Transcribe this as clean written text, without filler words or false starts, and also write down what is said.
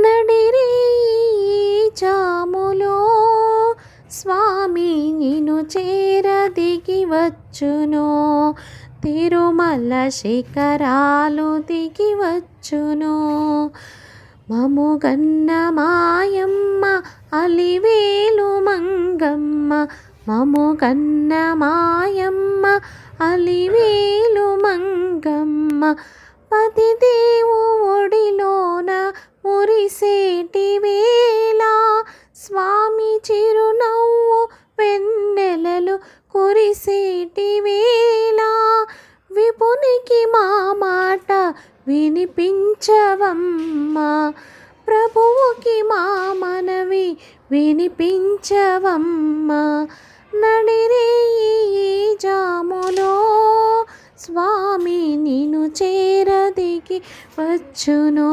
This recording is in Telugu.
నడిరే జాములో స్వామి నిన్ను చేర దిగి వచ్చును, తిరుమల శిఖరాలు దిగి వచ్చును. మముగన్న మాయమ్మ అలివేలు మంగమ్మ, మముగన్న మాయమ్మ అలివేలు మంగమ్మ. పతిదేవు ఒడిలోన మురిసేటి వేళ, స్వామి చిరునవ్వు వెన్నెలలు కురిసేటి వేళ, విపునికి మా మాట వినిపించవమ్మా, ప్రభువుకి మా మనవి వినిపించవమ్మా. నడిరే జాములో స్వామి నిన్ను చేర దిగి వచ్చును,